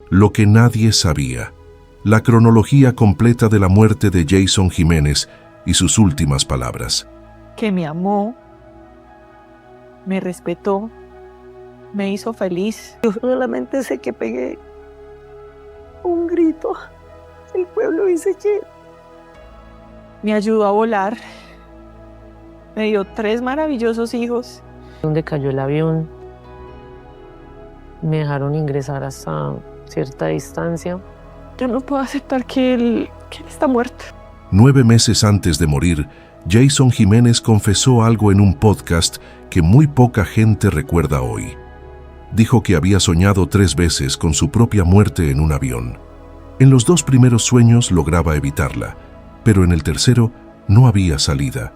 lo que nadie sabía, la cronología completa de la muerte de Jason Jiménez y sus últimas palabras. Que me amó, me respetó, me hizo feliz. Yo solamente sé que pegué un grito. El pueblo dice que me ayudó a volar, me dio 3 maravillosos hijos. Donde cayó el avión, me dejaron ingresar hasta cierta distancia. Yo no puedo aceptar que él está muerto. 9 meses antes de morir, Jason Jiménez confesó algo en un podcast que muy poca gente recuerda hoy. Dijo que había soñado 3 veces con su propia muerte en un avión. En los 2 primeros sueños lograba evitarla, pero en el tercero no había salida.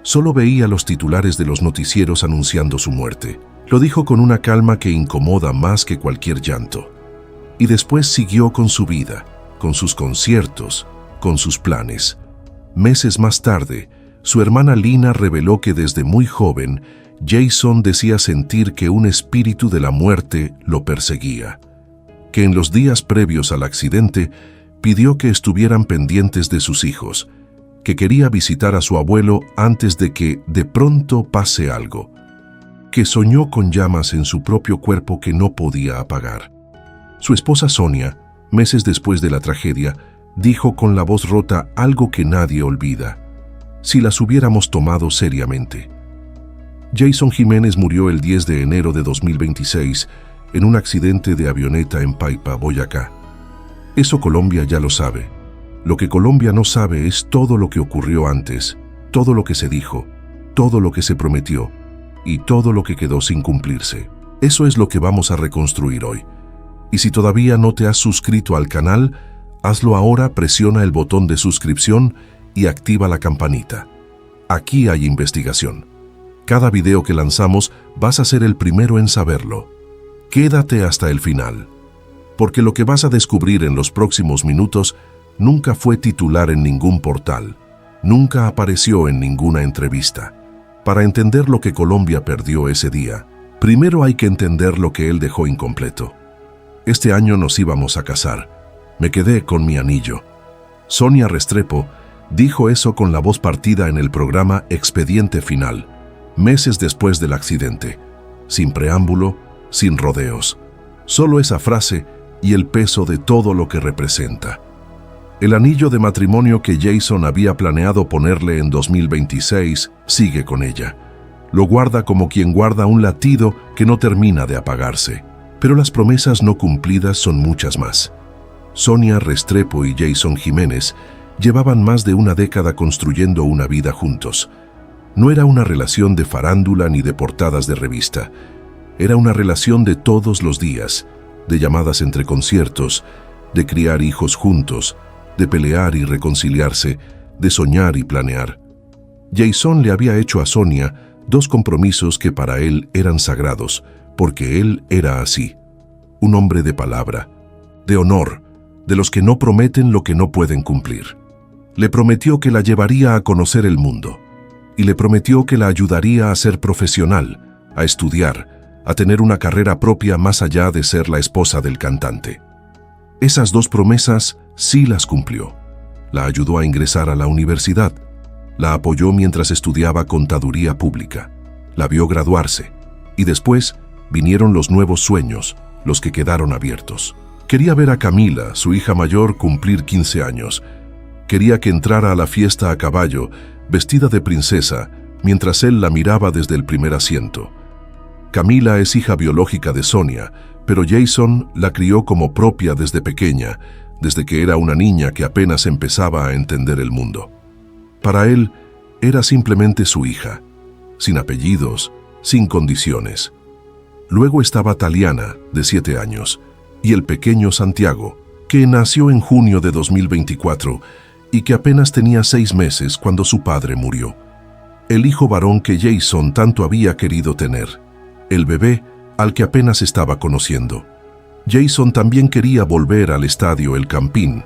Solo veía los titulares de los noticieros anunciando su muerte. Lo dijo con una calma que incomoda más que cualquier llanto. Y después siguió con su vida, con sus conciertos, con sus planes. Meses más tarde, su hermana Lina reveló que desde muy joven, Jason decía sentir que un espíritu de la muerte lo perseguía. Que en los días previos al accidente, pidió que estuvieran pendientes de sus hijos, que quería visitar a su abuelo antes de que de pronto pase algo, que soñó con llamas en su propio cuerpo que no podía apagar. Su esposa Sonia, meses después de la tragedia, dijo con la voz rota algo que nadie olvida: si las hubiéramos tomado seriamente. Jason Jiménez murió el 10 de enero de 2026 en un accidente de avioneta en Paipa, Boyacá. Eso Colombia ya lo sabe. Lo que Colombia no sabe es todo lo que ocurrió antes, todo lo que se dijo, todo lo que se prometió y todo lo que quedó sin cumplirse. Eso es lo que vamos a reconstruir hoy. Y si todavía no te has suscrito al canal, hazlo ahora, presiona el botón de suscripción y activa la campanita. Aquí hay investigación. Cada video que lanzamos vas a ser el primero en saberlo. Quédate hasta el final, porque lo que vas a descubrir en los próximos minutos nunca fue titular en ningún portal, nunca apareció en ninguna entrevista. Para entender lo que Colombia perdió ese día, primero hay que entender lo que él dejó incompleto. Este año nos íbamos a casar. Me quedé con mi anillo. Sonia Restrepo dijo eso con la voz partida en el programa Expediente Final, meses después del accidente, sin preámbulo, sin rodeos. Solo esa frase y el peso de todo lo que representa. El anillo de matrimonio que Jason había planeado ponerle en 2026 sigue con ella. Lo guarda como quien guarda un latido que no termina de apagarse. Pero las promesas no cumplidas son muchas más. Sonia Restrepo y Jason Jiménez llevaban más de una década construyendo una vida juntos. No era una relación de farándula ni de portadas de revista. Era una relación de todos los días, de llamadas entre conciertos, de criar hijos juntos, de pelear y reconciliarse, de soñar y planear. Jason le había hecho a Sonia 2 compromisos que para él eran sagrados, porque él era así, un hombre de palabra, de honor, de los que no prometen lo que no pueden cumplir. Le prometió que la llevaría a conocer el mundo, y le prometió que la ayudaría a ser profesional, a estudiar, a tener una carrera propia más allá de ser la esposa del cantante. Esas 2 promesas sí las cumplió. La ayudó a ingresar a la universidad, la apoyó mientras estudiaba contaduría pública, la vio graduarse, y después vinieron los nuevos sueños, los que quedaron abiertos. Quería ver a Camila, su hija mayor, cumplir 15 años. Quería que entrara a la fiesta a caballo, vestida de princesa, mientras él la miraba desde el primer asiento. Camila es hija biológica de Sonia, pero Jason la crió como propia desde pequeña, desde que era una niña que apenas empezaba a entender el mundo. Para él, era simplemente su hija, sin apellidos, sin condiciones. Luego estaba Taliana, de 7 años, y el pequeño Santiago, que nació en junio de 2024 y que apenas tenía 6 meses cuando su padre murió. El hijo varón que Jason tanto había querido tener, el bebé al que apenas estaba conociendo. Jason también quería volver al estadio El Campín.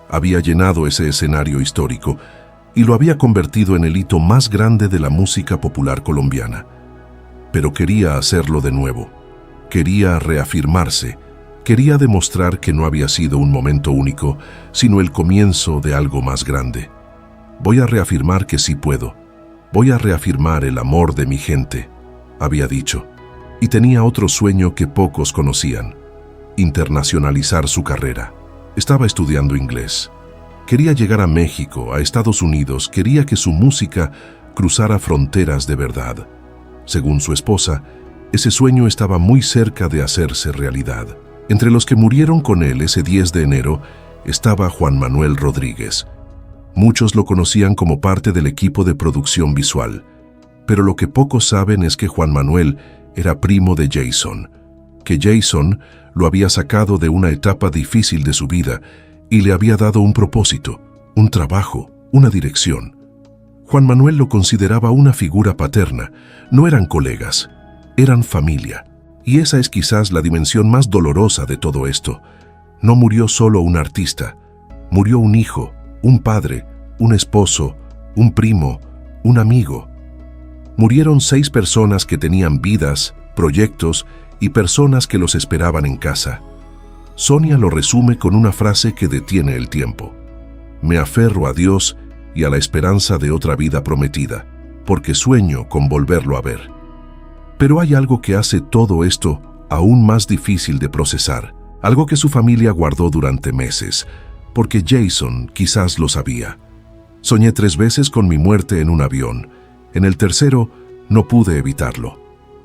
Había llenado ese escenario histórico y lo había convertido en el hito más grande de la música popular colombiana. Pero quería hacerlo de nuevo. Quería reafirmarse, Quería demostrar que no había sido un momento único, sino el comienzo de algo más grande. Voy a reafirmar que sí puedo. Voy a reafirmar el amor de mi gente, había dicho. Y tenía otro sueño que pocos conocían: internacionalizar su carrera. Estaba estudiando inglés. Quería llegar a México, a Estados Unidos, quería que su música cruzara fronteras de verdad. Según su esposa, ese sueño estaba muy cerca de hacerse realidad. Entre los que murieron con él ese 10 de enero estaba Juan Manuel Rodríguez. Muchos lo conocían como parte del equipo de producción visual, pero lo que pocos saben es que Juan Manuel era primo de Jason, que Jason lo había sacado de una etapa difícil de su vida y le había dado un propósito, un trabajo, una dirección. Juan Manuel lo consideraba una figura paterna. No eran colegas, eran familia. Y esa es quizás la dimensión más dolorosa de todo esto. No murió solo un artista, murió un hijo, un padre, un esposo, un primo, un amigo. Murieron 6 personas que tenían vidas, proyectos y personas que los esperaban en casa. Sonia lo resume con una frase que detiene el tiempo: me aferro a Dios y a la esperanza de otra vida prometida, porque sueño con volverlo a ver. Pero hay algo que hace todo esto aún más difícil de procesar, algo que su familia guardó durante meses, porque Jason quizás lo sabía. Soñé 3 veces con mi muerte en un avión. En el tercero, no pude evitarlo.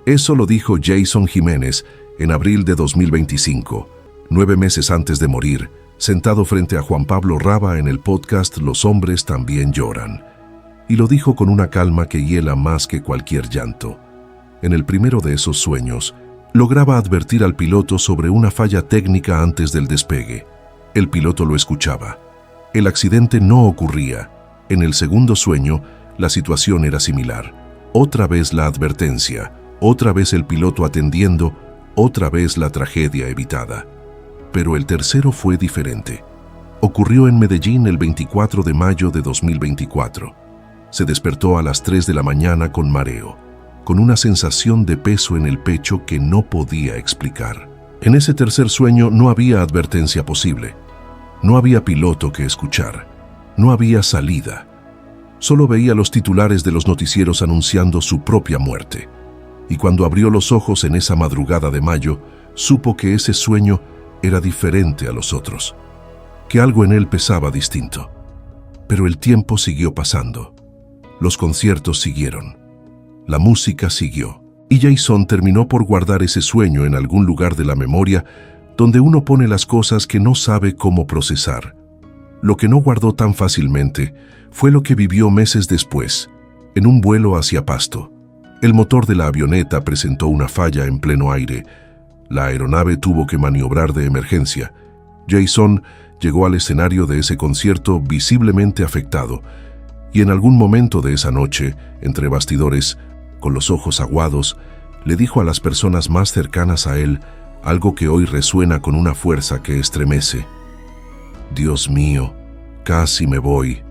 Eso lo dijo Jason Jiménez en abril de 2025, 9 meses antes de morir, sentado frente a Juan Pablo Raba en el podcast Los hombres también lloran. Y lo dijo con una calma que hiela más que cualquier llanto. En el primero de esos sueños, lograba advertir al piloto sobre una falla técnica antes del despegue. El piloto lo escuchaba. El accidente no ocurría. En el segundo sueño, la situación era similar. Otra vez la advertencia, otra vez el piloto atendiendo, otra vez la tragedia evitada. Pero el tercero fue diferente. Ocurrió en Medellín el 24 de mayo de 2024. Se despertó a las 3 de la mañana con mareo, con una sensación de peso en el pecho que no podía explicar. En ese tercer sueño no había advertencia posible. No había piloto que escuchar. No había salida. Solo veía los titulares de los noticieros anunciando su propia muerte. Y cuando abrió los ojos en esa madrugada de mayo, supo que ese sueño era diferente a los otros, que algo en él pesaba distinto. Pero el tiempo siguió pasando. Los conciertos siguieron. La música siguió. Y Jason terminó por guardar ese sueño en algún lugar de la memoria donde uno pone las cosas que no sabe cómo procesar. Lo que no guardó tan fácilmente fue lo que vivió meses después, en un vuelo hacia Pasto. El motor de la avioneta presentó una falla en pleno aire. La aeronave tuvo que maniobrar de emergencia. Jason llegó al escenario de ese concierto visiblemente afectado, y en algún momento de esa noche, entre bastidores, con los ojos aguados, le dijo a las personas más cercanas a él algo que hoy resuena con una fuerza que estremece. Dios mío, casi me voy.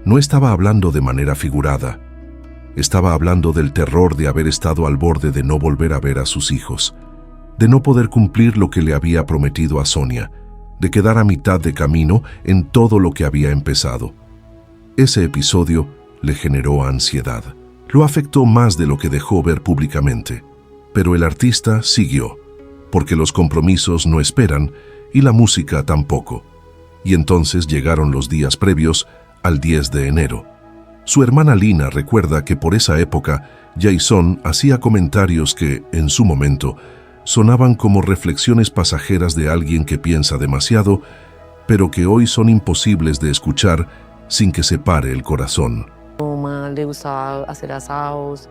No estaba hablando de manera figurada. Estaba hablando del terror de haber estado al borde de no volver a ver a sus hijos, de no poder cumplir lo que le había prometido a Sonia, de quedar a mitad de camino en todo lo que había empezado. Ese episodio le generó ansiedad. Lo afectó más de lo que dejó ver públicamente. Pero el artista siguió, porque los compromisos no esperan y la música tampoco. Y entonces llegaron los días previos al 10 de enero. Su hermana Lina recuerda que por esa época Jason hacía comentarios que, en su momento, sonaban como reflexiones pasajeras de alguien que piensa demasiado, pero que hoy son imposibles de escuchar sin que se pare el corazón. A mi mamá le gustaba hacer asados,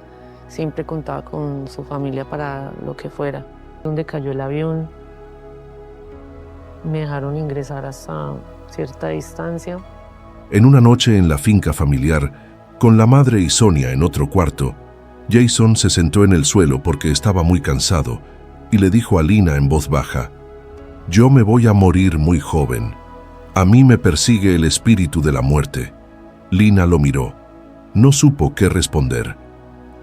siempre contaba con su familia para lo que fuera. Donde cayó el avión, me dejaron ingresar hasta cierta distancia. En una noche en la finca familiar, con la madre y Sonia en otro cuarto, Jason se sentó en el suelo porque estaba muy cansado y le dijo a Lina en voz baja: «Yo me voy a morir muy joven. A mí me persigue el espíritu de la muerte». Lina lo miró. No supo qué responder.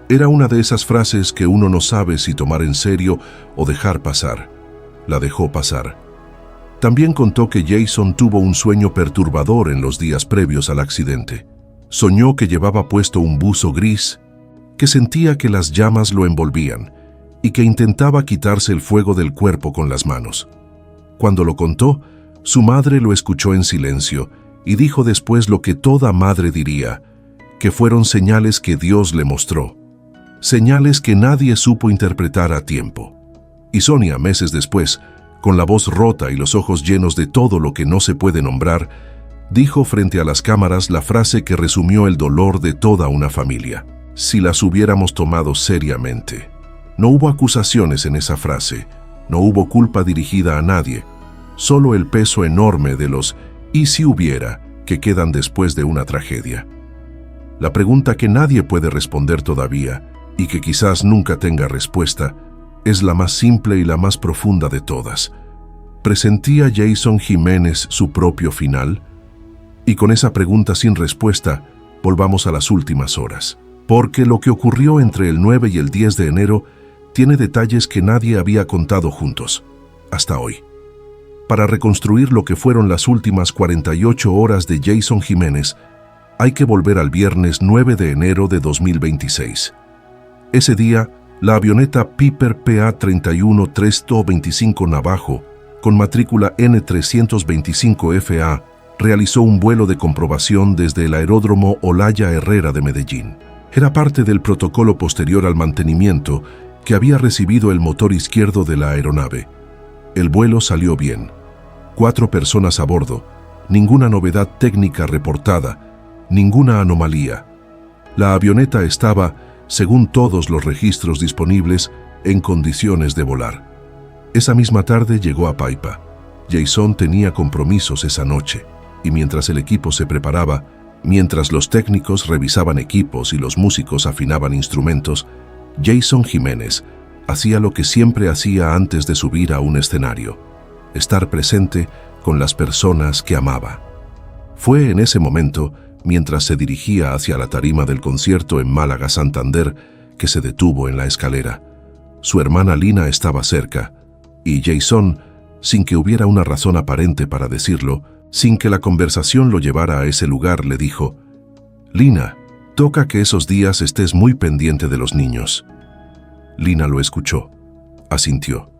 Era una de esas frases que uno no sabe si tomar en serio o dejar pasar. La dejó pasar. También contó que Jason tuvo un sueño perturbador en los días previos al accidente. Soñó que llevaba puesto un buzo gris, que sentía que las llamas lo envolvían y que intentaba quitarse el fuego del cuerpo con las manos. Cuando lo contó, su madre lo escuchó en silencio y dijo después lo que toda madre diría, que fueron señales que Dios le mostró, señales que nadie supo interpretar a tiempo. Y Sonia, meses después, con la voz rota y los ojos llenos de todo lo que no se puede nombrar, dijo frente a las cámaras la frase que resumió el dolor de toda una familia. Si las hubiéramos tomado seriamente. No hubo acusaciones en esa frase, no hubo culpa dirigida a nadie, solo el peso enorme de los «y si hubiera» que quedan después de una tragedia. La pregunta que nadie puede responder todavía, y que quizás nunca tenga respuesta, es la más simple y la más profunda de todas. ¿Presentía Jason Jiménez su propio final? Y con esa pregunta sin respuesta, volvamos a las últimas horas. Porque lo que ocurrió entre el 9 y el 10 de enero tiene detalles que nadie había contado juntos, hasta hoy. Para reconstruir lo que fueron las últimas 48 horas de Jason Jiménez, hay que volver al viernes 9 de enero de 2026. Ese día, la avioneta Piper PA-31-325 Navajo, con matrícula N325FA, realizó un vuelo de comprobación desde el aeródromo Olaya Herrera de Medellín. Era parte del protocolo posterior al mantenimiento que había recibido el motor izquierdo de la aeronave. El vuelo salió bien. 4 personas a bordo, ninguna novedad técnica reportada, ninguna anomalía. La avioneta estaba, según todos los registros disponibles, en condiciones de volar. Esa misma tarde llegó a Paipa. Jason tenía compromisos esa noche, y mientras el equipo se preparaba, mientras los técnicos revisaban equipos y los músicos afinaban instrumentos, Jason Jiménez hacía lo que siempre hacía antes de subir a un escenario: estar presente con las personas que amaba. Fue en ese momento, mientras se dirigía hacia la tarima del concierto en Málaga, Santander, que se detuvo en la escalera. Su hermana Lina estaba cerca, y Jason, sin que hubiera una razón aparente para decirlo, sin que la conversación lo llevara a ese lugar, le dijo: «Lina, toca que esos días estés muy pendiente de los niños». Lina lo escuchó, asintió,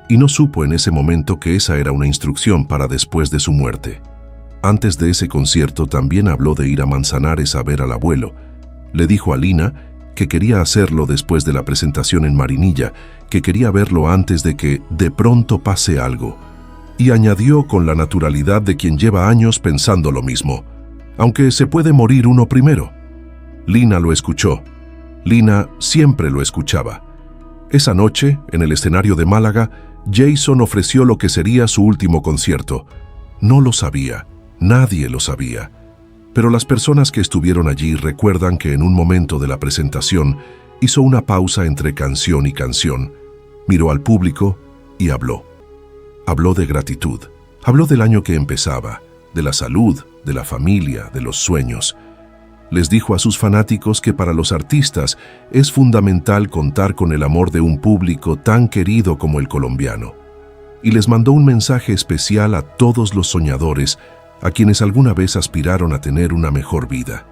y no supo en ese momento que esa era una instrucción para después de su muerte. Antes de ese concierto también habló de ir a Manzanares a ver al abuelo. Le dijo a Lina que quería hacerlo después de la presentación en Marinilla, que quería verlo antes de que de pronto pase algo. Y añadió con la naturalidad de quien lleva años pensando lo mismo: aunque se puede morir uno primero. Lina lo escuchó. Lina siempre lo escuchaba. Esa noche, en el escenario de Málaga, Jason ofreció lo que sería su último concierto. No lo sabía, nadie lo sabía. Pero las personas que estuvieron allí recuerdan que en un momento de la presentación hizo una pausa entre canción y canción, miró al público y habló. Habló de gratitud, habló del año que empezaba, de la salud, de la familia, de los sueños. Les dijo a sus fanáticos que para los artistas es fundamental contar con el amor de un público tan querido como el colombiano. Y les mandó un mensaje especial a todos los soñadores, a quienes alguna vez aspiraron a tener una mejor vida.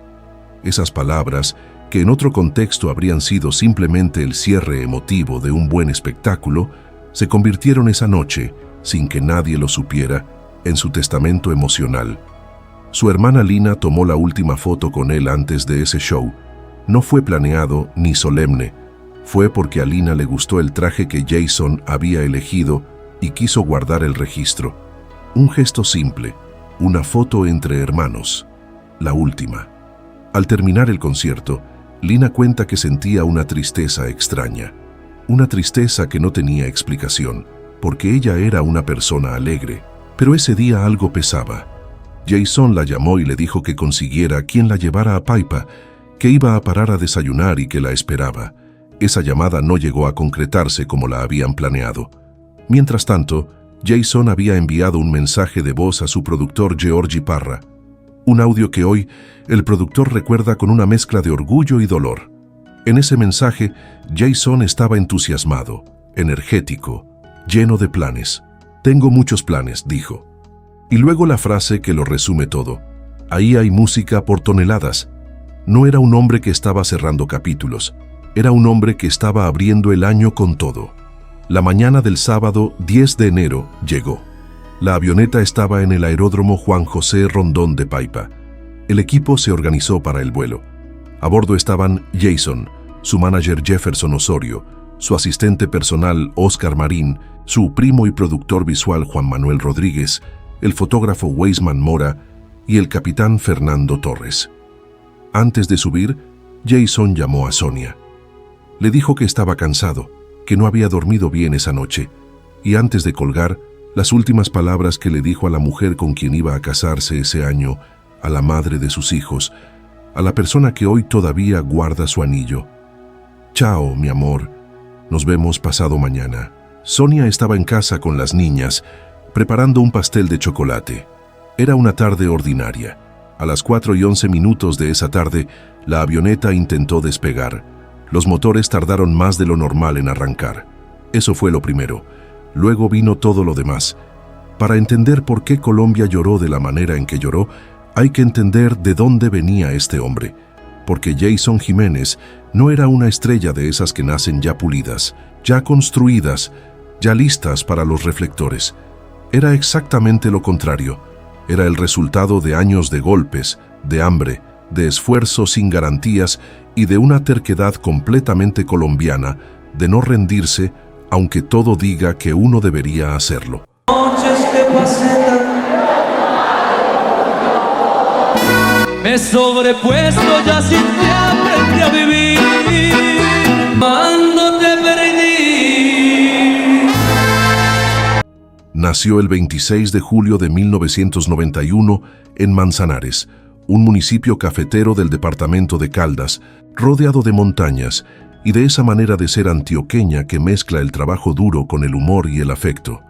Esas palabras, que en otro contexto habrían sido simplemente el cierre emotivo de un buen espectáculo, se convirtieron esa noche, sin que nadie lo supiera, en su testamento emocional. Su hermana Lina tomó la última foto con él antes de ese show. No fue planeado ni solemne, fue porque a Lina le gustó el traje que Jason había elegido y quiso guardar el registro. Un gesto simple, una foto entre hermanos, la última. Al terminar el concierto, Lina cuenta que sentía una tristeza extraña, una tristeza que no tenía explicación, porque ella era una persona alegre, pero ese día algo pesaba. Jason la llamó y le dijo que consiguiera quien la llevara a Paipa, que iba a parar a desayunar y que la esperaba. Esa llamada no llegó a concretarse como la habían planeado. Mientras tanto, Jason había enviado un mensaje de voz a su productor Georgie Parra, un audio que hoy el productor recuerda con una mezcla de orgullo y dolor. En ese mensaje, Jason estaba entusiasmado, energético, lleno de planes. Tengo muchos planes, dijo. Y luego la frase que lo resume todo. Ahí hay música por toneladas. No era un hombre que estaba cerrando capítulos. Era un hombre que estaba abriendo el año con todo. La mañana del sábado 10 de enero llegó. La avioneta estaba en el aeródromo Juan José Rondón de Paipa. El equipo se organizó para el vuelo. A bordo estaban Jason, su manager Jefferson Osorio, su asistente personal Oscar Marín, su primo y productor visual Juan Manuel Rodríguez, el fotógrafo Weisman Mora y el capitán Fernando Torres. Antes de subir, Jason llamó a Sonia. Le dijo que estaba cansado, que no había dormido bien esa noche, y antes de colgar, las últimas palabras que le dijo a la mujer con quien iba a casarse ese año, a la madre de sus hijos, a la persona que hoy todavía guarda su anillo. Chao, mi amor, nos vemos pasado mañana. Sonia estaba en casa con las niñas, preparando un pastel de chocolate. Era una tarde ordinaria. A las 4:11 de esa tarde, la avioneta intentó despegar. Los motores tardaron más de lo normal en arrancar. Eso fue lo primero. Luego vino todo lo demás. Para entender por qué Colombia lloró de la manera en que lloró, hay que entender de dónde venía este hombre. Porque Jason Jiménez no era una estrella de esas que nacen ya pulidas, ya construidas, ya listas para los reflectores. Era exactamente lo contrario. Era el resultado de años de golpes, de hambre, de esfuerzo sin garantías y de una terquedad completamente colombiana de no rendirse, aunque todo diga que uno debería hacerlo. Me he sobrepuesto ya sin te aprendí a vivir, cuando te perdí. Nació el 26 de julio de 1991 en Manzanares, un municipio cafetero del departamento de Caldas, rodeado de montañas, y de esa manera de ser antioqueña que mezcla el trabajo duro con el humor y el afecto.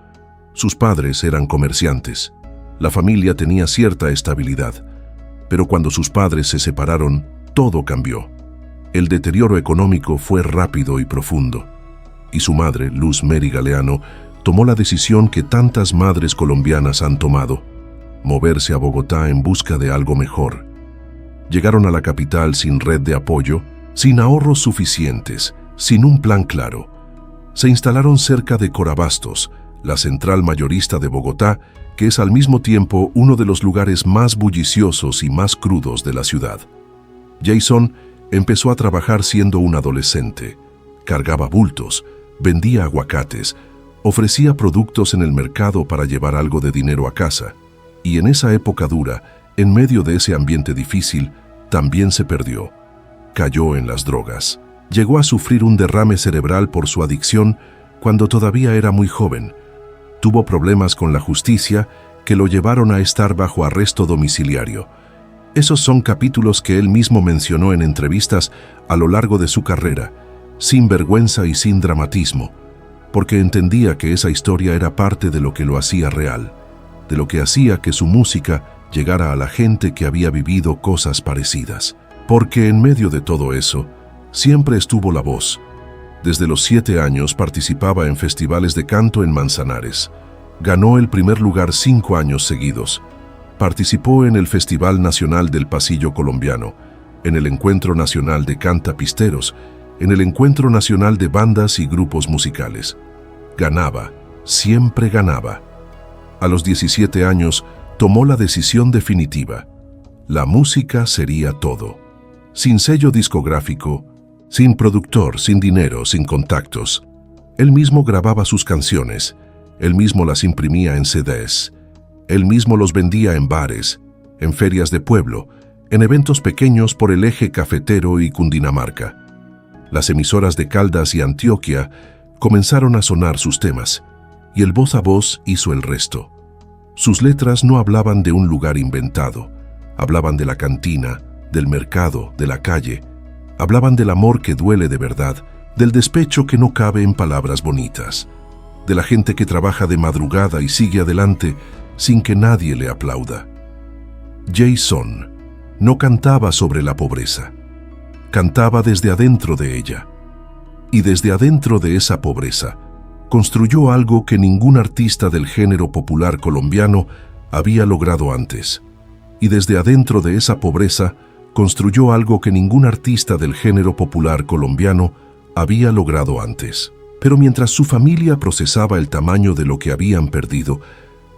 Sus padres eran comerciantes. La familia tenía cierta estabilidad. Pero cuando sus padres se separaron, todo cambió. El deterioro económico fue rápido y profundo. Y su madre, Luz Mary Galeano, tomó la decisión que tantas madres colombianas han tomado: moverse a Bogotá en busca de algo mejor. Llegaron a la capital sin red de apoyo, sin ahorros suficientes, sin un plan claro. Se instalaron cerca de Corabastos, la central mayorista de Bogotá, que es al mismo tiempo uno de los lugares más bulliciosos y más crudos de la ciudad. Jason empezó a trabajar siendo un adolescente. Cargaba bultos, vendía aguacates, ofrecía productos en el mercado para llevar algo de dinero a casa. Y en esa época dura, en medio de ese ambiente difícil, también se perdió. Cayó en las drogas. Llegó a sufrir un derrame cerebral por su adicción cuando todavía era muy joven. Tuvo problemas con la justicia que lo llevaron a estar bajo arresto domiciliario. Esos son capítulos que él mismo mencionó en entrevistas a lo largo de su carrera, sin vergüenza y sin dramatismo, porque entendía que esa historia era parte de lo que lo hacía real, de lo que hacía que su música llegara a la gente que había vivido cosas parecidas. Porque en medio de todo eso, siempre estuvo la voz. Desde los 7 años participaba en festivales de canto en Manzanares. Ganó el primer lugar 5 años seguidos. Participó en el Festival Nacional del Pasillo Colombiano, en el Encuentro Nacional de Cantapisteros, en el Encuentro Nacional de Bandas y Grupos Musicales. Ganaba, siempre ganaba. A los 17 años tomó la decisión definitiva. La música sería todo. Sin sello discográfico, sin productor, sin dinero, sin contactos. Él mismo grababa sus canciones, él mismo las imprimía en CDs, él mismo los vendía en bares, en ferias de pueblo, en eventos pequeños por el eje cafetero y Cundinamarca. Las emisoras de Caldas y Antioquia comenzaron a sonar sus temas, y el voz a voz hizo el resto. Sus letras no hablaban de un lugar inventado, hablaban de la cantina, del mercado, de la calle. Hablaban del amor que duele de verdad, del despecho que no cabe en palabras bonitas, de la gente que trabaja de madrugada y sigue adelante sin que nadie le aplauda. Jason no cantaba sobre la pobreza, cantaba desde adentro de ella. Y desde adentro de esa pobreza, construyó algo que ningún artista del género popular colombiano había logrado antes. Y desde adentro de esa pobreza, construyó algo que ningún artista del género popular colombiano había logrado antes. Pero mientras su familia procesaba el tamaño de lo que habían perdido,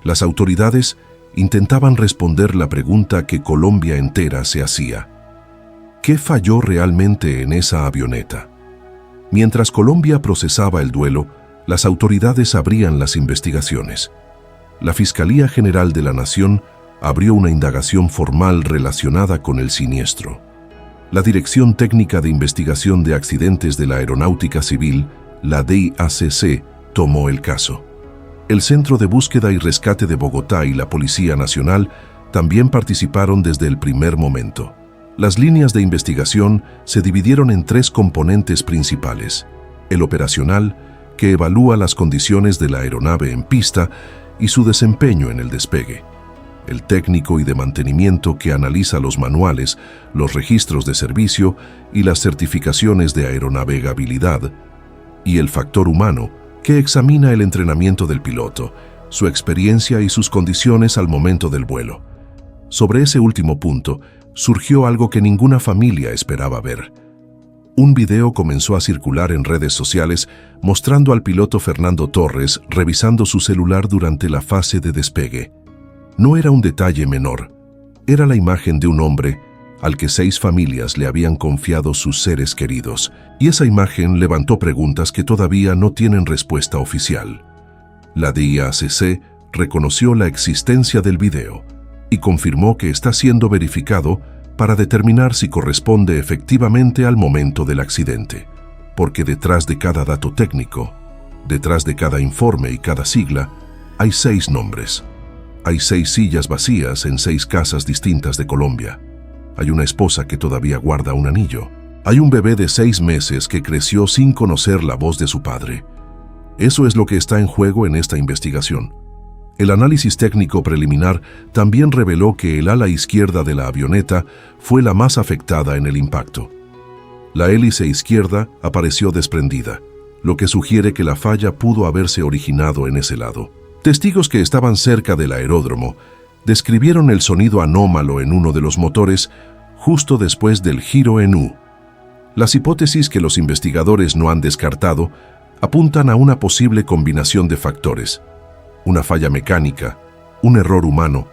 las autoridades intentaban responder la pregunta que Colombia entera se hacía. ¿Qué falló realmente en esa avioneta? Mientras Colombia procesaba el duelo, las autoridades abrían las investigaciones. La Fiscalía General de la Nación abrió una indagación formal relacionada con el siniestro. La Dirección Técnica de Investigación de Accidentes de la Aeronáutica Civil, la DIACC, tomó el caso. El Centro de Búsqueda y Rescate de Bogotá y la Policía Nacional también participaron desde el primer momento. Las líneas de investigación se dividieron en 3 componentes principales: el operacional, que evalúa las condiciones de la aeronave en pista y su desempeño en el despegue; el técnico y de mantenimiento, que analiza los manuales, los registros de servicio y las certificaciones de aeronavegabilidad; y el factor humano, que examina el entrenamiento del piloto, su experiencia y sus condiciones al momento del vuelo. Sobre ese último punto, surgió algo que ninguna familia esperaba ver. Un video comenzó a circular en redes sociales mostrando al piloto Fernando Torres revisando su celular durante la fase de despegue. No era un detalle menor, era la imagen de un hombre al que 6 familias le habían confiado sus seres queridos, y esa imagen levantó preguntas que todavía no tienen respuesta oficial. La DIACC reconoció la existencia del video y confirmó que está siendo verificado para determinar si corresponde efectivamente al momento del accidente, porque detrás de cada dato técnico, detrás de cada informe y cada sigla, hay 6 nombres. Hay 6 sillas vacías en 6 casas distintas de Colombia. Hay una esposa que todavía guarda un anillo. Hay un bebé de 6 meses que creció sin conocer la voz de su padre. Eso es lo que está en juego en esta investigación. El análisis técnico preliminar también reveló que el ala izquierda de la avioneta fue la más afectada en el impacto. La hélice izquierda apareció desprendida, lo que sugiere que la falla pudo haberse originado en ese lado. Testigos que estaban cerca del aeródromo describieron el sonido anómalo en uno de los motores justo después del giro en U. Las hipótesis que los investigadores no han descartado apuntan a una posible combinación de factores: una falla mecánica, un error humano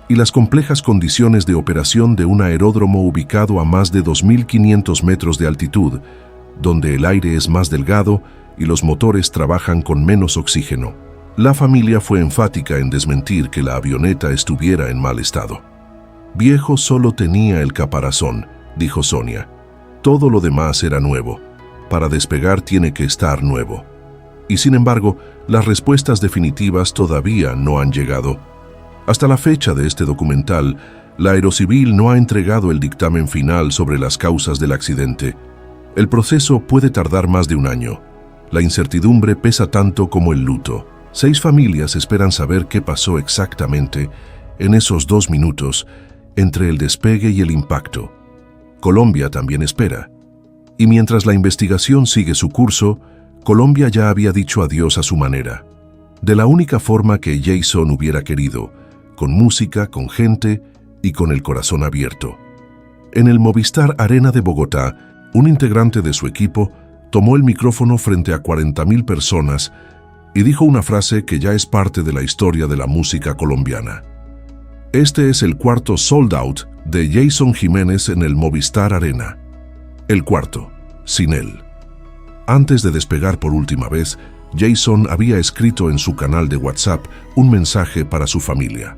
y las complejas condiciones de operación de un aeródromo ubicado a más de 2.500 metros de altitud, donde el aire es más delgado y los motores trabajan con menos oxígeno. La familia fue enfática en desmentir que la avioneta estuviera en mal estado. «Viejo solo tenía el caparazón», dijo Sonia. «Todo lo demás era nuevo. Para despegar tiene que estar nuevo». Y sin embargo, las respuestas definitivas todavía no han llegado. Hasta la fecha de este documental, la Aerocivil no ha entregado el dictamen final sobre las causas del accidente. El proceso puede tardar más de un año. La incertidumbre pesa tanto como el luto. 6 familias esperan saber qué pasó exactamente en esos 2 minutos entre el despegue y el impacto. Colombia también espera. Y mientras la investigación sigue su curso, Colombia ya había dicho adiós a su manera, de la única forma que Jason hubiera querido, con música, con gente y con el corazón abierto. En el Movistar Arena de Bogotá, un integrante de su equipo tomó el micrófono frente a 40.000 personas y dijo una frase que ya es parte de la historia de la música colombiana. Este es el 4º sold out de Jason Jiménez en el Movistar Arena. El 4º, sin él. Antes de despegar por última vez, Jason había escrito en su canal de WhatsApp un mensaje para su familia.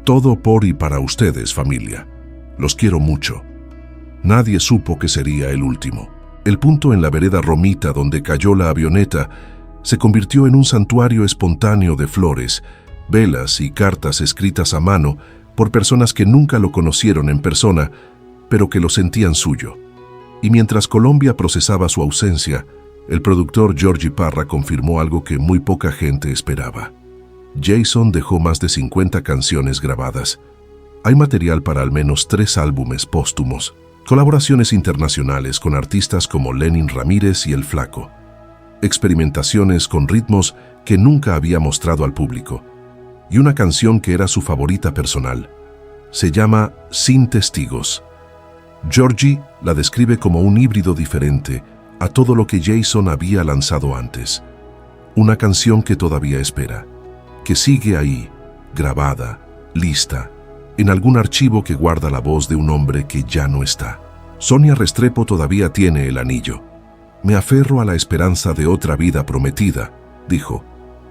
«Todo por y para ustedes, familia. Los quiero mucho». Nadie supo que sería el último. El punto en la vereda Romita donde cayó la avioneta se convirtió en un santuario espontáneo de flores, velas y cartas escritas a mano por personas que nunca lo conocieron en persona, pero que lo sentían suyo. Y mientras Colombia procesaba su ausencia, el productor Georgie Parra confirmó algo que muy poca gente esperaba. Jason dejó más de 50 canciones grabadas. Hay material para al menos 3 álbumes póstumos, colaboraciones internacionales con artistas como Lenin Ramírez y El Flaco. experimentaciones con ritmos que nunca había mostrado al público, y una canción que era su favorita personal. Se llama Sin Testigos. Georgie la describe como un híbrido diferente a todo lo que Jason había lanzado antes. Una canción que todavía espera, que sigue ahí, grabada, lista, en algún archivo que guarda la voz de un hombre que ya no está. Sonia Restrepo todavía tiene el anillo. Me aferro a la esperanza de otra vida prometida, dijo,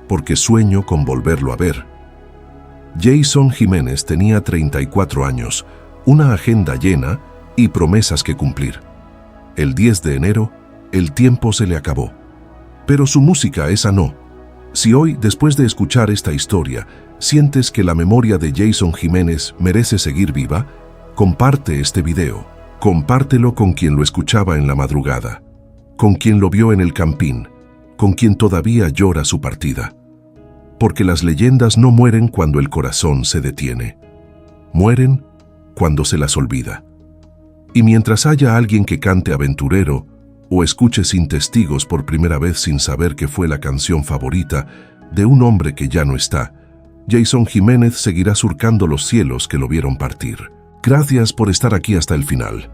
porque sueño con volverlo a ver. Jason Jiménez tenía 34 años, una agenda llena y promesas que cumplir. El 10 de enero, el tiempo se le acabó. Pero su música, esa no. Si hoy, después de escuchar esta historia, sientes que la memoria de Jason Jiménez merece seguir viva, comparte este video. Compártelo con quien lo escuchaba en la madrugada, con quien lo vio en el campín, con quien todavía llora su partida. Porque las leyendas no mueren cuando el corazón se detiene. Mueren cuando se las olvida. Y mientras haya alguien que cante Aventurero o escuche Sin Testigos por primera vez sin saber que fue la canción favorita de un hombre que ya no está, Jason Jiménez seguirá surcando los cielos que lo vieron partir. Gracias por estar aquí hasta el final.